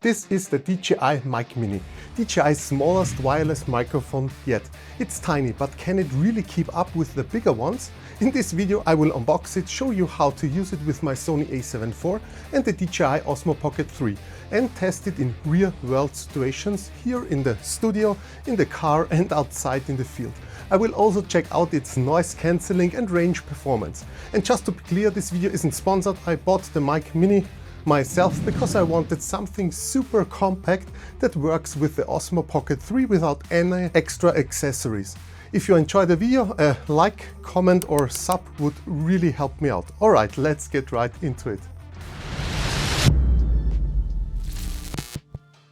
This is the DJI Mic Mini, DJI's smallest wireless microphone yet. It's tiny, but can it really keep up with the bigger ones? In this video I will unbox it, show you how to use it with my Sony A7 IV and the DJI Osmo Pocket 3 and test it in real-world situations here in the studio, in the car and outside in the field. I will also check out its noise cancelling and range performance. And just to be clear, this video isn't sponsored. I bought the Mic Mini myself because I wanted something super compact that works with the Osmo Pocket 3 without any extra accessories. If you enjoy the video, a like, comment or sub would really help me out. Alright, let's get right into it.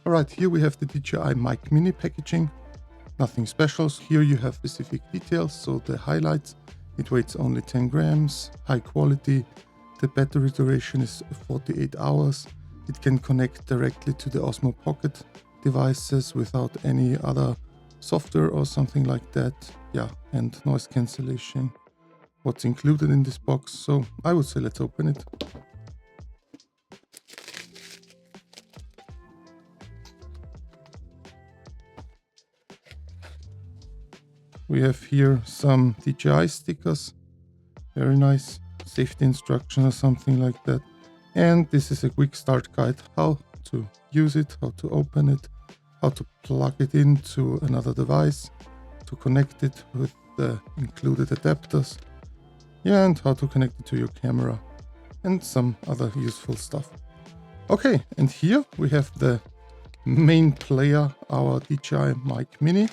Alright, here we have the DJI Mic Mini packaging. Nothing special. Here you have specific details, so the highlights. It weighs only 10 grams, high quality. The battery duration is 48 hours. It can connect directly to the Osmo Pocket devices without any other software or something like that. Yeah, and noise cancellation. What's included in this box? So I would say let's open it. We have here some DJI stickers. Very nice. Safety instruction or something like that. And this is a quick start guide, how to use it, how to open it, how to plug it into another device, to connect it with the included adapters, yeah, and how to connect it to your camera and some other useful stuff. Okay, and here we have the main player, our DJI Mic Mini.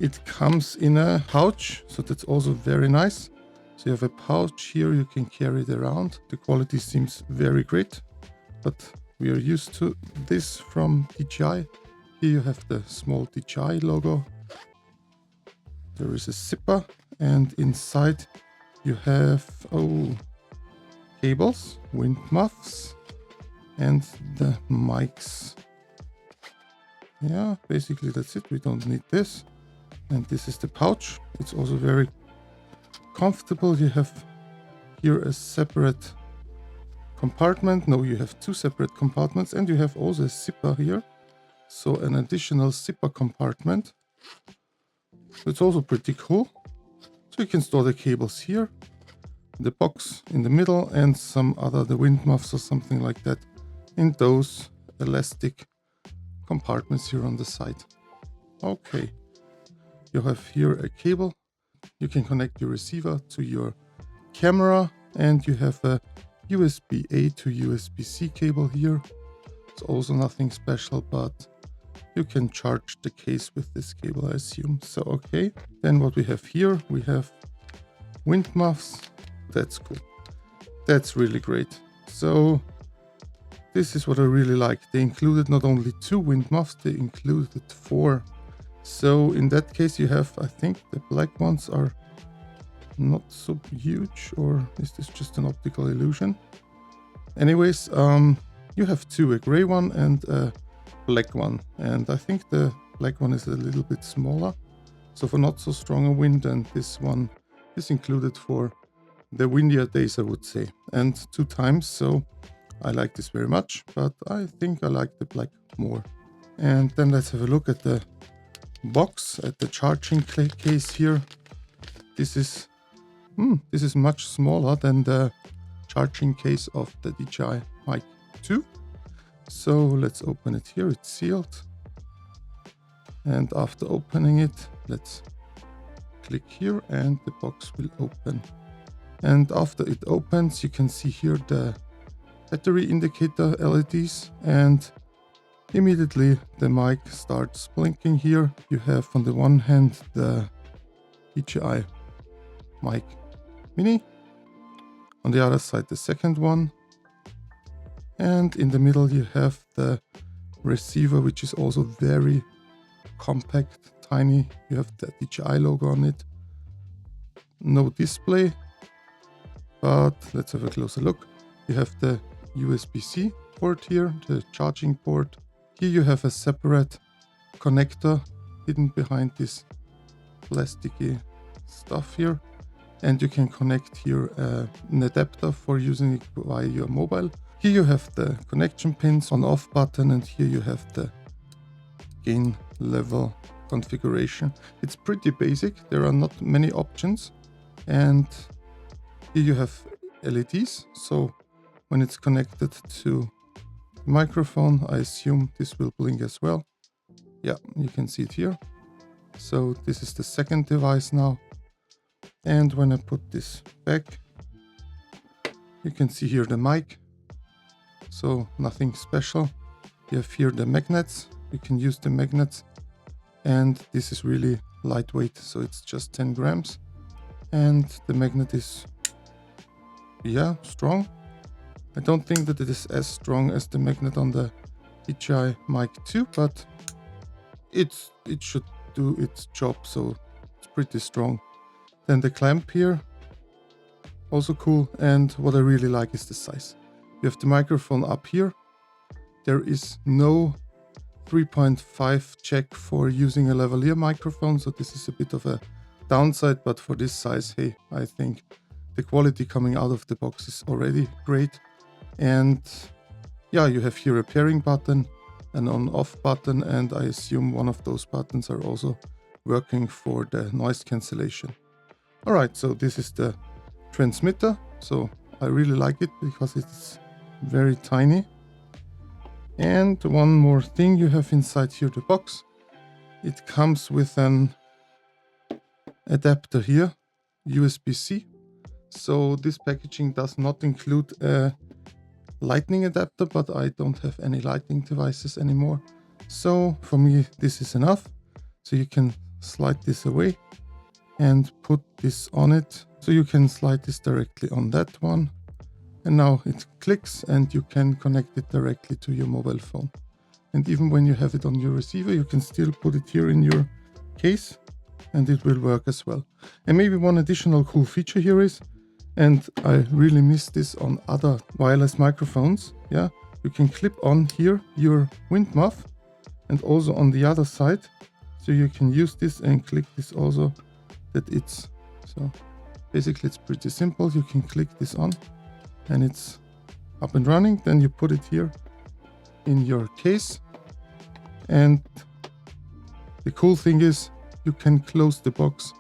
It comes in a pouch, so that's also very nice. So you have a pouch here, you can carry it around. The quality seems very great, but we are used to this from DJI. Here you have the small DJI logo. There is a zipper, and inside you have cables, wind muffs, and the mics. Yeah, basically that's it. We don't need this. And this is the pouch. It's also very comfortable. You have here a separate compartment. No, you have two separate compartments, and you have also a zipper here. So an additional zipper compartment. It's also pretty cool. So you can store the cables here, the box in the middle, and some other, the wind muffs or something like that, in those elastic compartments here on the side. Okay. You have here a cable. You can connect your receiver to your camera, and you have a USB-A to USB-C cable here. It's also nothing special, but you can charge the case with this cable, I assume. So, okay. Then what we have here, we have wind muffs. That's cool. That's really great. So this is what I really like. They included not only 2 wind muffs, they included 4. So in that case you have, I think the black ones are not so huge, or is this just an optical illusion? Anyways, you have 2, a gray one and a black one. And I think the black one is a little bit smaller. So for not so strong a wind, and this one is included for the windier days, I would say. And 2 times, so I like this very much, but I think I like the black more. And then let's have a look at the box, at the charging case here. This is much smaller than the charging case of the DJI Mic 2. So let's open it here. It's sealed, and after opening it, let's click here and the box will open. And after it opens, you can see here the battery indicator LEDs, and immediately the mic starts blinking here. You have on the one hand the DJI Mic Mini, on the other side the second one, and in the middle you have the receiver, which is also very compact, tiny. You have the DJI logo on it. No display, but let's have a closer look. You have the USB-C port here, the charging port. Here you have a separate connector hidden behind this plasticky stuff here, and you can connect here an adapter for using it via your mobile Here you have the connection pins on off button, and here you have the gain level configuration. It's pretty basic, there are not many options. And here you have LEDs, so when it's connected to the microphone, I assume this will blink as well. Yeah, you can see it here. So this is the second device now. And when I put this back, you can see here the mic. So nothing special. You have here the magnets. You can use the magnets. And this is really lightweight, so it's just 10 grams. And the magnet is, yeah, strong. I don't think that it is as strong as the magnet on the DJI Mic 2, but it should do its job, so it's pretty strong. Then the clamp here, also cool. And what I really like is the size. You have the microphone up here. There is no 3.5 jack for using a lavalier microphone, so this is a bit of a downside, but for this size, hey, I think the quality coming out of the box is already great. And yeah, you have here a pairing button, an on-off button, and I assume one of those buttons are also working for the noise cancellation. Alright, so this is the transmitter, so I really like it because it's very tiny. And one more thing you have inside here, the box. It comes with an adapter here, USB-C. So this packaging does not include a lightning adapter, but I don't have any lightning devices anymore. So for me, this is enough. So you can slide this away and put this on it. So you can slide this directly on that one. And now it clicks and you can connect it directly to your mobile phone. And even when you have it on your receiver, you can still put it here in your case and it will work as well. And maybe one additional cool feature here is, and I really miss this on other wireless microphones, yeah, you can clip on here your wind muff and also on the other side. So you can use this and click this also, that it's, so basically it's pretty simple. You can click this on and it's up and running. Then you put it here in your case. And the cool thing is you can close the box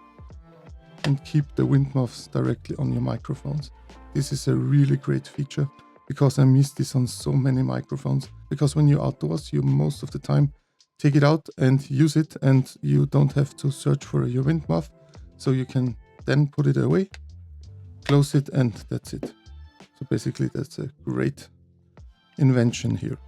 and keep the wind muffs directly on your microphones. This is a really great feature because I miss this on so many microphones. Because when you're outdoors, you most of the time take it out and use it and you don't have to search for your wind muff. So you can then put it away, close it, and that's it. So basically that's a great invention here.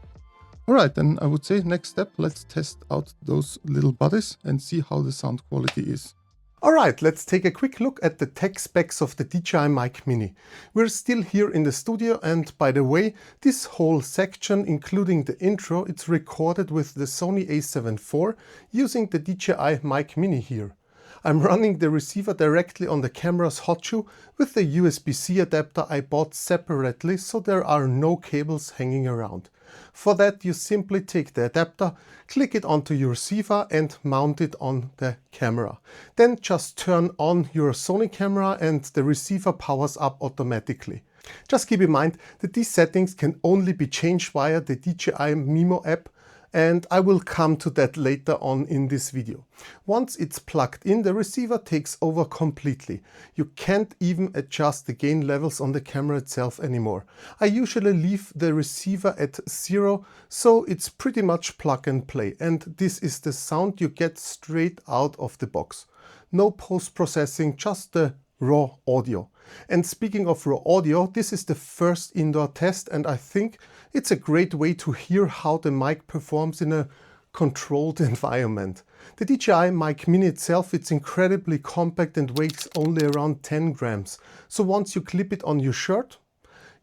Alright, then I would say next step, let's test out those little buddies and see how the sound quality is. Alright, let's take a quick look at the tech specs of the DJI Mic Mini. We're still here in the studio, and by the way, this whole section, including the intro, it's recorded with the Sony A7 IV using the DJI Mic Mini here. I'm running the receiver directly on the camera's hot shoe with the USB-C adapter I bought separately, so there are no cables hanging around. For that, you simply take the adapter, click it onto your receiver and mount it on the camera. Then just turn on your Sony camera and the receiver powers up automatically. Just keep in mind that these settings can only be changed via the DJI Mini App, and I will come to that later on in this video. Once it's plugged in, the receiver takes over completely. You can't even adjust the gain levels on the camera itself anymore. I usually leave the receiver at 0, so it's pretty much plug and play. And this is the sound you get straight out of the box. No post-processing, just the raw audio. And speaking of raw audio, this is the first indoor test, and I think it's a great way to hear how the mic performs in a controlled environment. The DJI Mic Mini itself, it's incredibly compact and weighs only around 10 grams. So once you clip it on your shirt,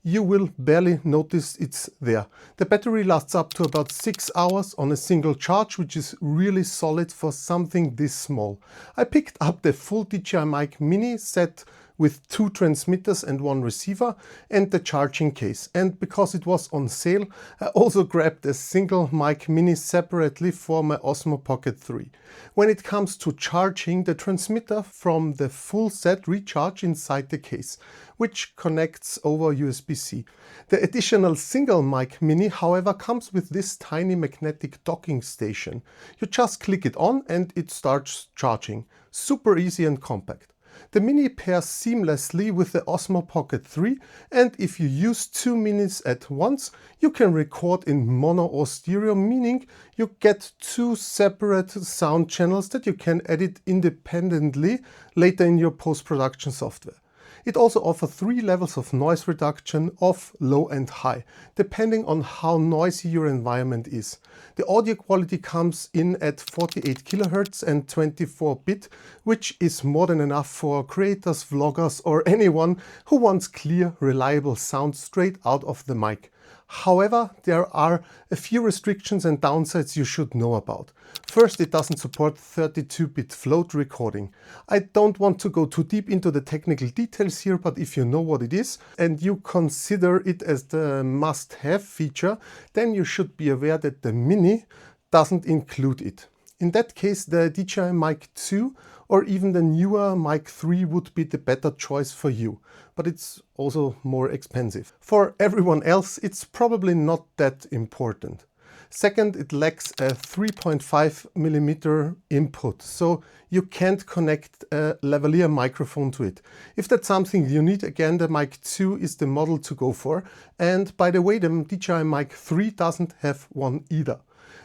you will barely notice it's there. The battery lasts up to about 6 hours on a single charge, which is really solid for something this small. I picked up the full DJI Mic Mini set with 2 transmitters and 1 receiver, and the charging case. And because it was on sale, I also grabbed a single Mic Mini separately for my Osmo Pocket 3. When it comes to charging, the transmitter from the full set recharge inside the case, which connects over USB-C. The additional single Mic Mini, however, comes with this tiny magnetic docking station. You just click it on and it starts charging. Super easy and compact. The Mini pairs seamlessly with the Osmo Pocket 3, and if you use 2 Minis at once, you can record in mono or stereo, meaning you get 2 separate sound channels that you can edit independently later in your post-production software. It also offers 3 levels of noise reduction: off, low and high, depending on how noisy your environment is. The audio quality comes in at 48 kHz and 24-bit, which is more than enough for creators, vloggers or anyone who wants clear, reliable sound straight out of the mic. However, there are a few restrictions and downsides you should know about. First, it doesn't support 32-bit float recording. I don't want to go too deep into the technical details here, but if you know what it is and you consider it as the must-have feature, then you should be aware that the Mini doesn't include it. In that case, the DJI Mic 2 or even the newer Mic 3 would be the better choice for you, but it's also more expensive. For everyone else, it's probably not that important. Second, it lacks a 3.5mm input, so you can't connect a lavalier microphone to it. If that's something you need, again, the Mic 2 is the model to go for. And by the way, the DJI Mic 3 doesn't have one either.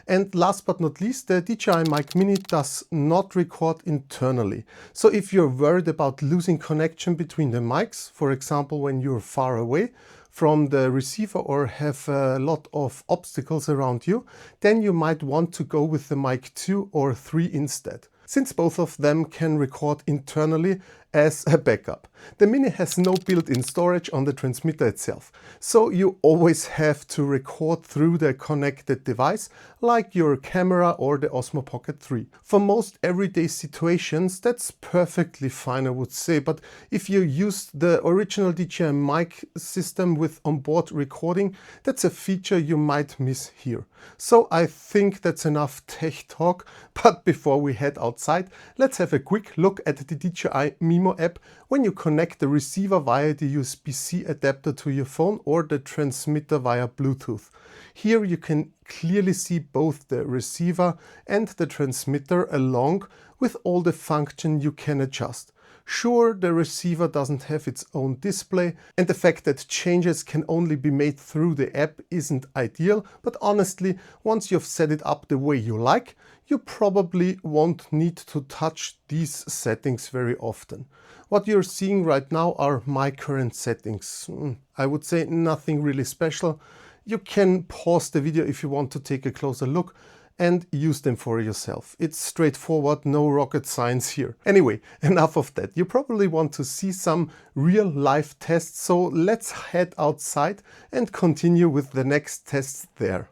And last but not least, the DJI Mic Mini does not record internally. So if you're worried about losing connection between the mics, for example when you're far away from the receiver or have a lot of obstacles around you, then you might want to go with the Mic 2 or 3 instead, since both of them can record internally as a backup. The Mini has no built-in storage on the transmitter itself, so you always have to record through the connected device, like your camera or the Osmo Pocket 3. For most everyday situations, that's perfectly fine, I would say, but if you use the original DJI mic system with onboard recording, that's a feature you might miss here. So I think that's enough tech talk, but before we head outside, let's have a quick look at the DJI Mini App when you connect the receiver via the USB-C adapter to your phone or the transmitter via Bluetooth. Here you can clearly see both the receiver and the transmitter along with all the functions you can adjust. Sure, the receiver doesn't have its own display, and the fact that changes can only be made through the app isn't ideal, but honestly, once you've set it up the way you like, you probably won't need to touch these settings very often. What you're seeing right now are my current settings. I would say nothing really special. You can pause the video if you want to take a closer look and use them for yourself. It's straightforward, no rocket science here. Anyway, enough of that. You probably want to see some real life tests, so let's head outside and continue with the next tests there.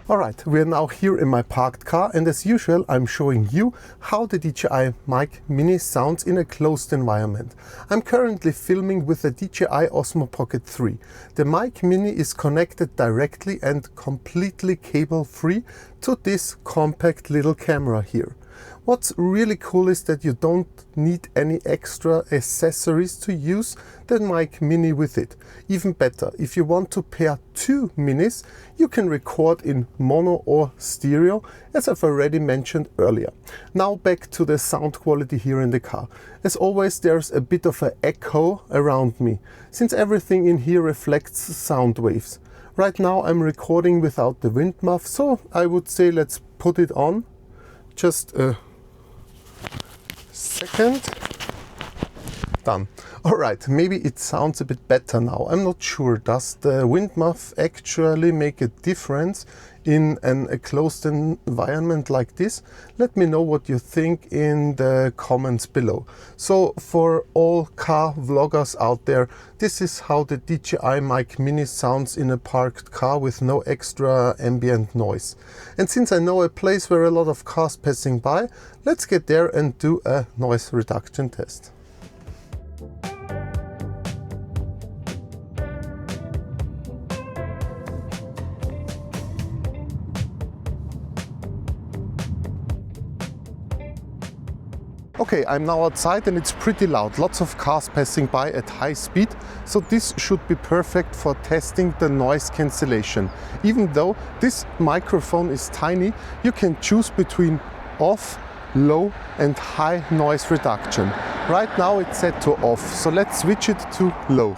Alright, we are now here in my parked car, and as usual I'm showing you how the DJI Mic Mini sounds in a closed environment. I'm currently filming with the DJI Osmo Pocket 3. The Mic Mini is connected directly and completely cable free to this compact little camera here. What's really cool is that you don't need any extra accessories to use the Mic Mini with it. Even better, if you want to pair 2 minis, you can record in mono or stereo, as I've already mentioned earlier. Now back to the sound quality here in the car. As always, there's a bit of an echo around me, since everything in here reflects sound waves. Right now I'm recording without the wind muff, so I would say let's put it on. Just a second. Done. All right, maybe it sounds a bit better now. I'm not sure. Does the wind muff actually make a difference in a closed environment like this? Let me know what you think in the comments below. So for all car vloggers out there, this is how the DJI Mic Mini sounds in a parked car with no extra ambient noise. And since I know a place where a lot of cars passing by, let's get there and do a noise reduction test. Okay, I'm now outside and it's pretty loud. Lots of cars passing by at high speed. So this should be perfect for testing the noise cancellation. Even though this microphone is tiny, you can choose between off, low and high noise reduction. Right now it's set to off, so let's switch it to low.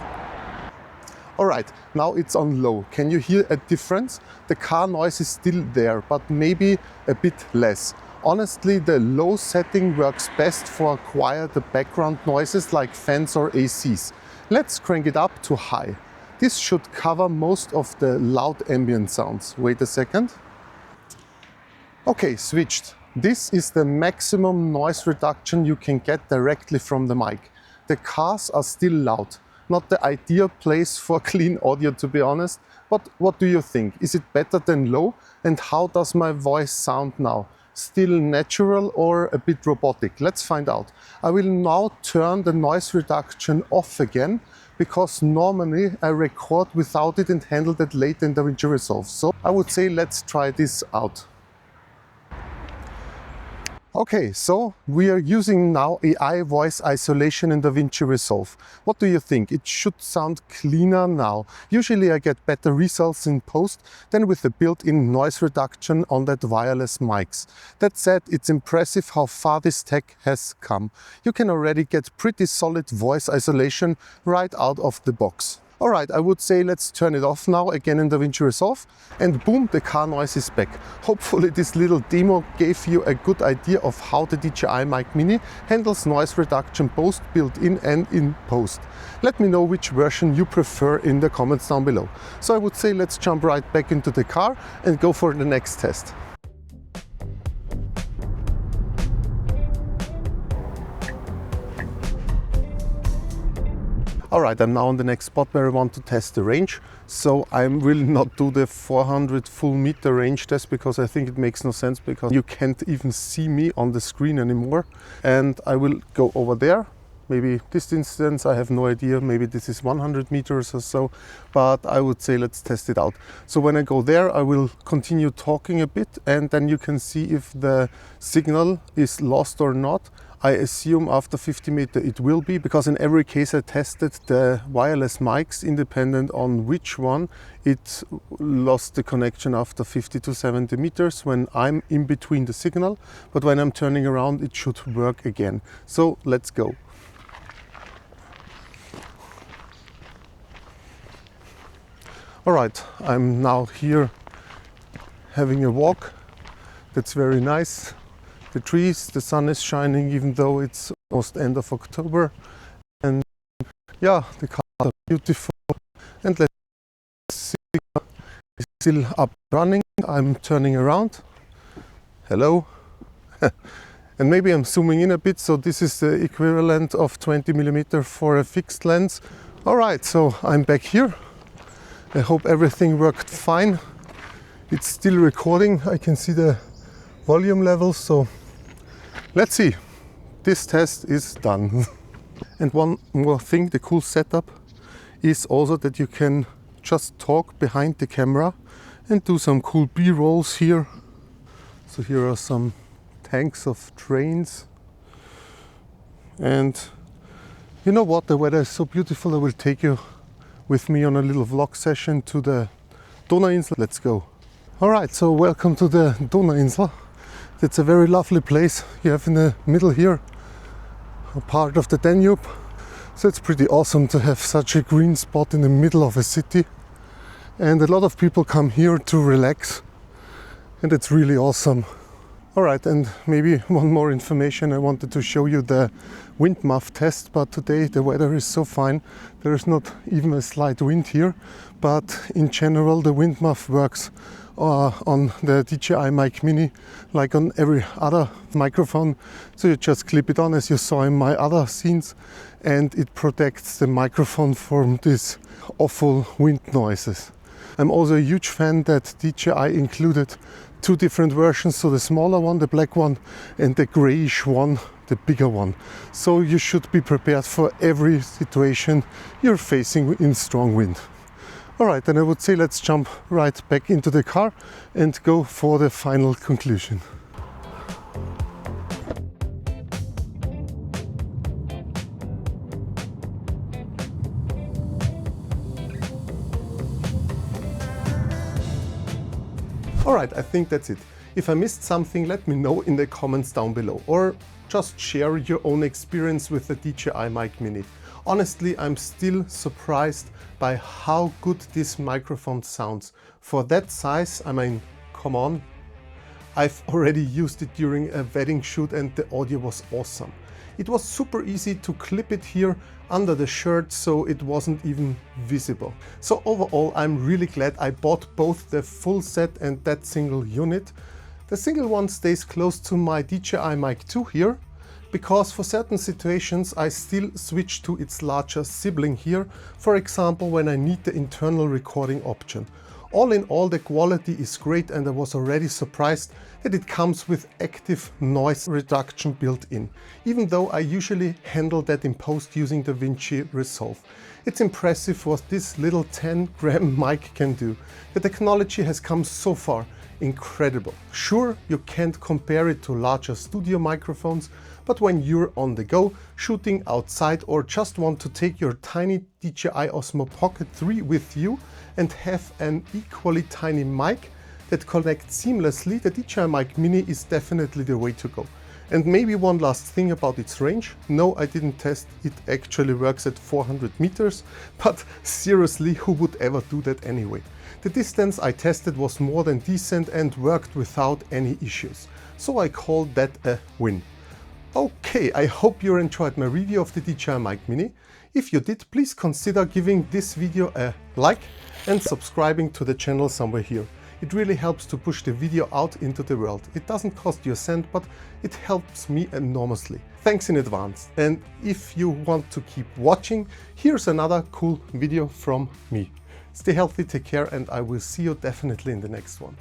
Alright, now it's on low. Can you hear a difference? The car noise is still there, but maybe a bit less. Honestly, the low setting works best for quieter background noises like fans or ACs. Let's crank it up to high. This should cover most of the loud ambient sounds. Wait a second. Okay, switched. This is the maximum noise reduction you can get directly from the mic. The cars are still loud. Not the ideal place for clean audio, to be honest. But what do you think? Is it better than low? And how does my voice sound now? Still natural or a bit robotic? Let's find out. I will now turn the noise reduction off again, because normally I record without it and handle that later in DaVinci Resolve. So I would say let's try this out. Okay, so we are using now AI voice isolation in DaVinci Resolve. What do you think? It should sound cleaner now. Usually I get better results in post than with the built-in noise reduction on that wireless mics. That said, it's impressive how far this tech has come. You can already get pretty solid voice isolation right out of the box. Alright, I would say let's turn it off now again in DaVinci Resolve, and boom, the car noise is back. Hopefully this little demo gave you a good idea of how the DJI Mic Mini handles noise reduction both built-in and in post. Let me know which version you prefer in the comments down below. So I would say let's jump right back into the car and go for the next test. Alright, I'm now on the next spot where I want to test the range. So I will not do the 400 full meter range test, because I think it makes no sense, because you can't even see me on the screen anymore. And I will go over there. Maybe this distance, I have no idea. Maybe this is 100 meters or so, but I would say let's test it out. So when I go there, I will continue talking a bit, and then you can see if the signal is lost or not. I assume after 50 meters it will be, because in every case I tested the wireless mics independent on which one. It lost the connection after 50 to 70 meters when I'm in between the signal, but when I'm turning around it should work again. So let's go. Alright, I'm now here having a walk. That's very nice. The trees, the sun is shining even though it's almost end of October. And yeah, the cars are beautiful. And let's see, it's still up running. I'm turning around. Hello. And maybe I'm zooming in a bit, so this is the equivalent of 20mm for a fixed lens. Alright, so I'm back here. I hope everything worked fine. It's still recording. I can see the volume levels, so let's see. This test is done. And one more thing, the cool setup is also that you can just talk behind the camera and do some cool B-rolls here. So here are some tanks of trains. And you know what, the weather is so beautiful, I will take you with me on a little vlog session to the Donauinsel. Let's go. Alright, so welcome to the Donauinsel. It's a very lovely place. You have in the middle here a part of the Danube. So it's pretty awesome to have such a green spot in the middle of a city. And a lot of people come here to relax. And it's really awesome. Alright, and maybe one more information. I wanted to show you the wind muff test, but today the weather is so fine, there is not even a slight wind here. But in general, the wind muff works on the DJI Mic Mini like on every other microphone. So you just clip it on, as you saw in my other scenes, and it protects the microphone from these awful wind noises. I'm also a huge fan that DJI included two different versions, so the smaller one, the black one, and the grayish one, the bigger one. So you should be prepared for every situation you're facing in strong wind. Alright, then I would say let's jump right back into the car and go for the final conclusion. Alright, I think that's it. If I missed something, let me know in the comments down below, or just share your own experience with the DJI Mic Mini. Honestly, I'm still surprised by how good this microphone sounds. For that size, I mean, come on. I've already used it during a wedding shoot and the audio was awesome. It was super easy to clip it here under the shirt, so it wasn't even visible. So overall, I'm really glad I bought both the full set and that single unit. The single one stays close to my DJI Mic 2 here, because for certain situations I still switch to its larger sibling here, for example when I need the internal recording option. All in all, the quality is great, and I was already surprised that it comes with active noise reduction built in, even though I usually handle that in post using DaVinci Resolve. It's impressive what this little 10-gram mic can do. The technology has come so far. Incredible. Sure, you can't compare it to larger studio microphones, but when you're on the go, shooting outside, or just want to take your tiny DJI Osmo Pocket 3 with you and have an equally tiny mic that connects seamlessly, the DJI Mic Mini is definitely the way to go. And maybe one last thing about its range. No, I didn't test it actually works at 400 meters, but seriously, who would ever do that anyway? The distance I tested was more than decent and worked without any issues. So I called that a win. Okay, I hope you enjoyed my review of the DJI Mic Mini. If you did, please consider giving this video a like and subscribing to the channel somewhere here. It really helps to push the video out into the world. It doesn't cost you a cent, but it helps me enormously. Thanks in advance. And if you want to keep watching, here's another cool video from me. Stay healthy, take care, and I will see you definitely in the next one.